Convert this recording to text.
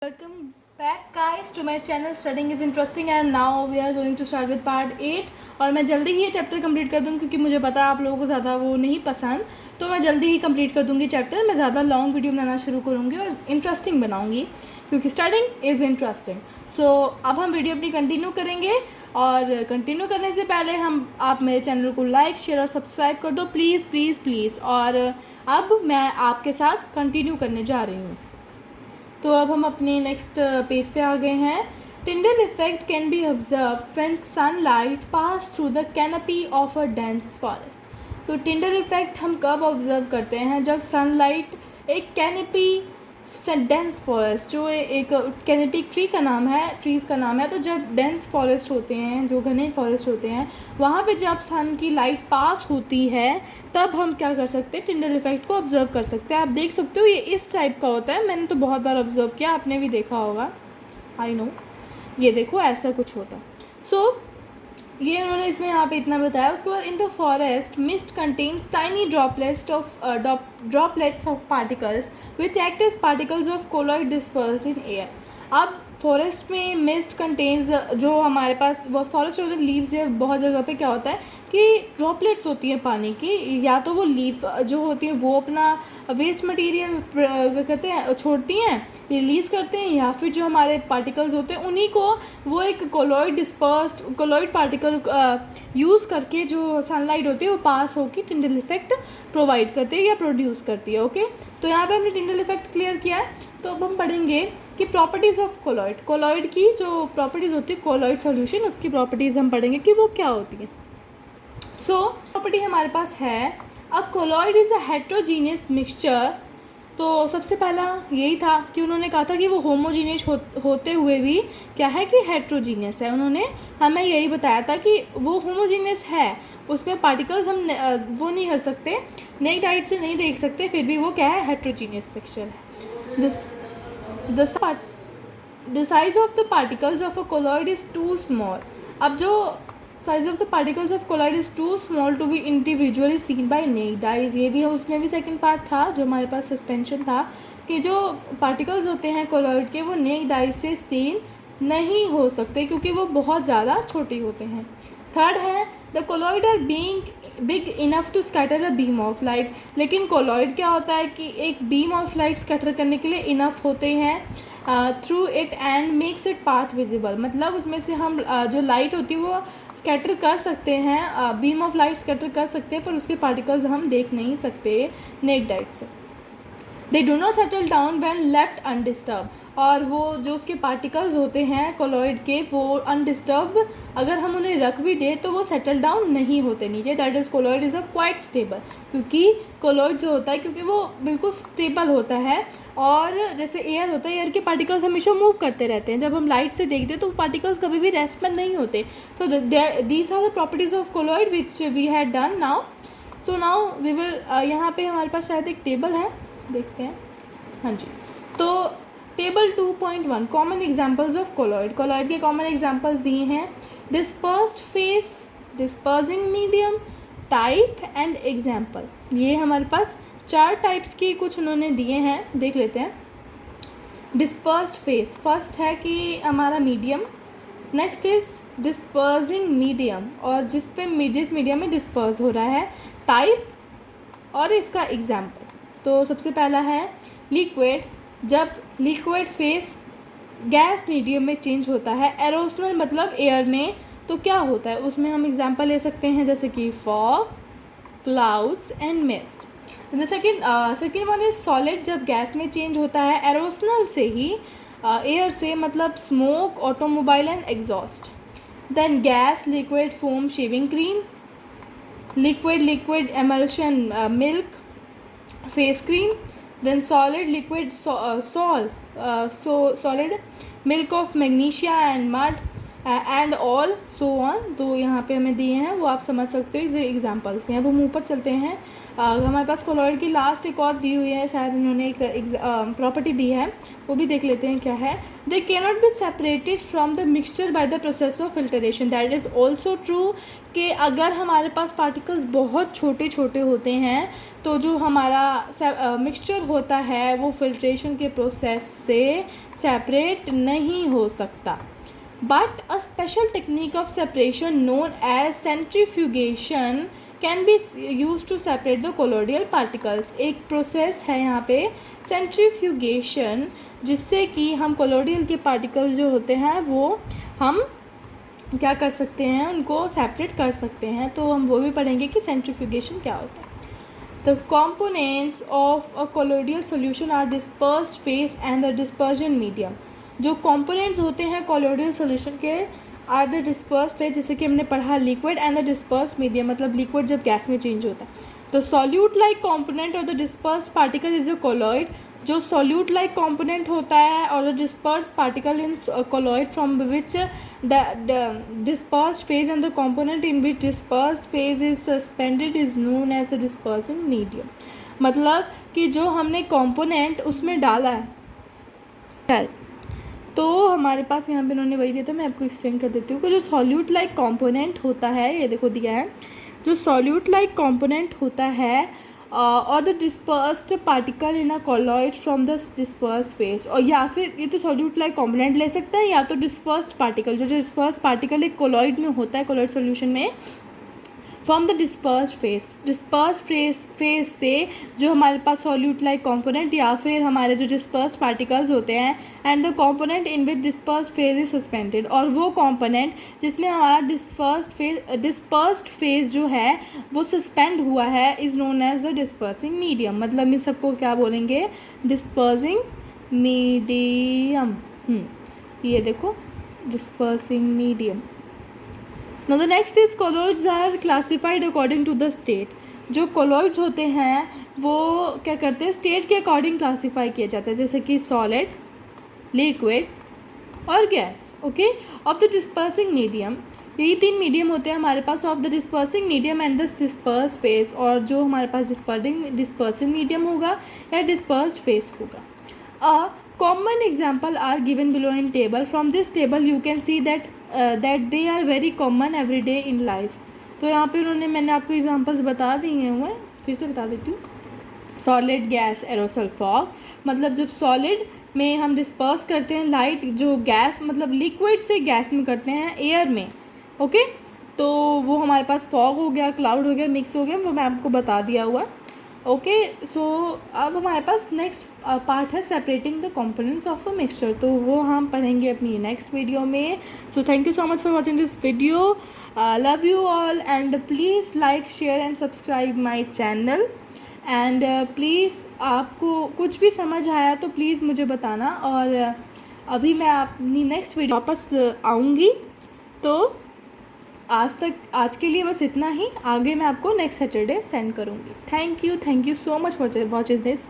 Welcome back guys to my channel Studying is Interesting and now we are going to start with part 8 और मैं जल्दी ही ये chapter complete कर दूँगी क्योंकि मुझे पता है आप लोगों को ज़्यादा वो नहीं पसंद, तो मैं जल्दी ही कंप्लीट कर दूँगी चैप्टर। मैं ज़्यादा लॉन्ग वीडियो बनाना शुरू करूँगी और इंटरेस्टिंग बनाऊँगी क्योंकि स्टडिंग इज़ इंटरेस्टिंग। सो अब हम वीडियो अपनी कंटिन्यू करेंगे और कंटिन्यू करने से पहले आप मेरे चैनल को लाइक शेयर और सब्सक्राइब कर दो प्लीज़ प्लीज़ प्लीज़। और अब मैं आपके साथ कंटिन्यू करने जा रही हूँ। तो अब हम अपने नेक्स्ट पेज पे आ गए हैं। Tyndall effect can be observe when sunlight pass through the canopy of a dense forest. तो टिंडल इफेक्ट हम कब ऑब्जर्व करते हैं? जब सनलाइट एक कैनपी डेंस फॉरेस्ट, जो एक कैनपी ट्रीज़ का नाम है, तो जब डेंस फॉरेस्ट होते हैं, जो घने फॉरेस्ट होते हैं, वहाँ पे जब सन की लाइट पास होती है तब हम क्या कर सकते हैं? टिंडल इफेक्ट को ऑब्जर्व कर सकते हैं। आप देख सकते हो ये इस टाइप का होता है, मैंने तो बहुत बार ऑब्जर्व किया, आपने भी देखा होगा, आई नो। ये देखो ऐसा कुछ होता है। सो ये उन्होंने इसमें यहाँ पे इतना बताया। उसके बाद in the forest mist contains tiny droplets of particles which act as particles of colloid dispersed in air. अब फॉरेस्ट में मिस्ट कंटेन्स, जो हमारे पास वो फॉरेस्ट और लीव्स है, बहुत जगह पे क्या होता है कि ड्रॉपलेट्स होती हैं पानी की, या तो वो लीफ जो होती है वो अपना वेस्ट मटेरियल कहते हैं छोड़ती हैं, रिलीज़ करते हैं, या फिर जो हमारे पार्टिकल्स होते हैं उन्हीं को वो एक कोलॉइड पार्टिकल यूज़ करके जो सनलाइट होती है वो पास होकर टिंडल इफेक्ट प्रोवाइड करती है या प्रोड्यूस करती है। ओके, तो यहाँ पे हमने टिंडल इफेक्ट क्लियर किया है। तो अब हम पढ़ेंगे कि प्रॉपर्टीज़ ऑफ कोलॉइड की जो प्रॉपर्टीज़ होती है कोलॉइड सॉल्यूशन, उसकी प्रॉपर्टीज़ हम पढ़ेंगे कि वो क्या होती है। सो प्रॉपर्टी हमारे पास है a colloid is a heterogeneous mixture. तो सबसे पहला यही था कि उन्होंने कहा था कि वो होमोजीनियस होते हुए भी क्या है कि हेट्रोजीनियस है। उन्होंने हमें यही बताया था कि वो होमोजीनियस है, उसमें पार्टिकल्स हम वो नहीं कर सकते, नई टाइट से नहीं देख सकते, फिर भी वो क्या है? हेट्रोजीनियस मिक्सचर है। The size of the particles of a colloid is too small. अब जो size of the particles of colloid is too small to be individually seen by naked eyes, ये भी है, उसमें भी सेकंड पार्ट था जो हमारे पास सस्पेंशन था कि जो पार्टिकल्स होते हैं कोलॉइड के वो नेक्ड आई से सीन नहीं हो सकते क्योंकि वो बहुत ज़्यादा छोटे होते हैं। थर्ड है the colloid are being big enough to scatter a beam of light. लेकिन कोलॉइड क्या होता है कि एक बीम ऑफ लाइट स्कैटर करने के लिए इनफ होते हैं through it and makes it path visible. मतलब उसमें से हम जो लाइट होती है वो स्कैटर कर सकते हैं, बीम ऑफ लाइट स्कैटर कर सकते हैं, पर उसके पार्टिकल्स हम देख नहीं सकते नेक्ड आइज से। They do not settle down when left undisturbed. और वो जो उसके पार्टिकल्स होते हैं कोलॉइड के वो अनडिस्टर्ब अगर हम उन्हें रख भी दें तो वो सेटल डाउन नहीं होते नीचे। That is colloid is a quite stable, क्योंकि कोलॉइड जो होता है क्योंकि वो बिल्कुल स्टेबल होता है। और जैसे एयर होता है, एयर के पार्टिकल्स हमेशा मूव करते रहते हैं, जब हम लाइट से देखते हैं तो पार्टिकल्स कभी भी रेस्ट में नहीं होते। So these are the properties of colloid which we had done now. So now we will यहाँ पे हमारे पास शायद एक टेबल है, देखते हैं। हाँ जी, तो table 2.1 common examples of colloid के कॉमन एग्जाम्पल्स दिए हैं। Dispersed phase, dispersing medium, type and example. ये हमारे पास 4 टाइप्स के कुछ उन्होंने दिए हैं, देख लेते हैं। डिस्पर्स्ड फेस, फर्स्ट है कि हमारा medium, next is dispersing medium और जिस मीडियम में डिस्पर्स हो रहा है, टाइप और इसका एग्जाम्पल। तो सबसे पहला है लिक्विड। जब लिक्विड फेस गैस मीडियम में चेंज होता है, एरोसनल मतलब एयर में, तो क्या होता है उसमें हम एग्जांपल ले सकते हैं जैसे कि fog, clouds and mist. The second one is solid. जब गैस में चेंज होता है एरोसनल से ही एयर से, मतलब smoke, automobile and exhaust. Then gas, liquid, foam, shaving cream, liquid emulsion, milk, face cream. Then solid, liquid, solid, milk of magnesia and mud, and all so on. तो यहाँ पे हमें दिए हैं, वो आप समझ सकते हो, ये एग्जांपल्स हैं। अब हम ऊपर चलते हैं। हमारे पास कोलॉइड की लास्ट एक और दी हुई है, शायद इन्होंने एक प्रॉपर्टी दी है, वो भी देख लेते हैं क्या है। They can not be separated from the mixture by the process of filtration. That is also true कि अगर हमारे पास पार्टिकल्स बहुत छोटे छोटे होते हैं तो जो हमारा मिक्सचर होता है वो फिल्ट्रेशन के प्रोसेस से सेपरेट नहीं हो सकता। But a special technique of separation known as centrifugation can be used to separate the colloidal particles। एक प्रोसेस है यहाँ पे centrifugation, जिससे कि हम colloidal के particles जो होते हैं वो हम क्या कर सकते हैं, उनको सेपरेट कर सकते हैं। तो हम वो भी पढ़ेंगे कि centrifugation क्या होता है। The components of a colloidal solution are dispersed phase and the dispersion medium। जो कंपोनेंट्स होते हैं कोलोइडल सॉल्यूशन के आर द डिस्पर्स्ड फेज, जैसे कि हमने पढ़ा liquid and the dispersed medium, मतलब लिक्विड जब गैस में चेंज होता है। तो सॉल्यूट लाइक कंपोनेंट और the dispersed particle is a colloid. जो सॉल्यूट लाइक कंपोनेंट होता है और the dispersed particle in colloid from which the dispersed phase and the component in which dispersed phase is suspended is known as the dispersing medium. मतलब कि जो हमने component उसमें डाला है, तो हमारे पास यहाँ पे इन्होंने वही दिया था, मैं आपको एक्सप्लेन कर देती हूँ कि जो सॉल्यूट लाइक कंपोनेंट होता है, ये देखो दिया है, जो सॉल्यूट लाइक कंपोनेंट होता है और the dispersed particle in a colloid from the dispersed phase, और या फिर ये तो सॉल्यूट लाइक कंपोनेंट ले सकते हैं या तो डिस्पर्स्ड पार्टिकल, जो डिस्पर्स्ड पार्टिकल एक कोलॉइड में होता है, कोलॉइड सॉल्यूशन में, फ्रॉम द डिस्पर्स्ड फेज से जो हमारे पास सॉल्यूट लाइक कंपोनेंट या फिर हमारे जो डिस्पर्स्ड पार्टिकल्स होते हैं, and the component in which dispersed phase is suspended, और वो कंपोनेंट जिसमें हमारा डिस्पर्स्ड फेज जो है वो सस्पेंड हुआ है, is known as the dispersing medium. मतलब इन सबको क्या बोलेंगे, डिस्पर्सिंग मीडियम। ये देखो dispersing medium. Now the next is colloids are classified according to the state। जो colloids होते हैं वो क्या करते हैं, स्टेट के अकॉर्डिंग क्लासीफाई किया जाता है, जैसे कि सॉलिड, लिक्विड और gas. Okay, of the dispersing medium, यही तीन मीडियम होते हैं हमारे पास, of the dispersing medium and the disperse phase, और जो हमारे पास डिस्पर्सिंग मीडियम होगा या डिस्पर्स्ड फेज होगा। Common example are given below in table। From this table you can see that they are very common every day in life। तो यहाँ पे मैंने आपको एग्जांपल्स बता दिए हुए, फिर से बता देती हूँ। Solid, gas, aerosol, fog. मतलब जब सॉलिड में हम डिस्पर्स करते हैं लाइट, जो गैस मतलब लिक्विड से गैस में करते हैं एयर में, ओके, तो वो हमारे पास फॉग हो गया, क्लाउड हो गया, मिक्स हो गया, वो मैं आपको बता दिया हुआ। ओके, सो अब हमारे पास नेक्स्ट पार्ट है separating the components of a mixture, तो वो हम पढ़ेंगे अपनी नेक्स्ट वीडियो में। So thank you so much for watching this video. Love you all and please like, share and subscribe my channel. And please आपको कुछ भी समझ आया तो प्लीज़ मुझे बताना, और अभी मैं अपनी नेक्स्ट वीडियो वापस आऊँगी। तो आज के लिए बस इतना ही, आगे मैं आपको नेक्स्ट सैटरडे सेंड करूँगी। Thank you so much for watching this.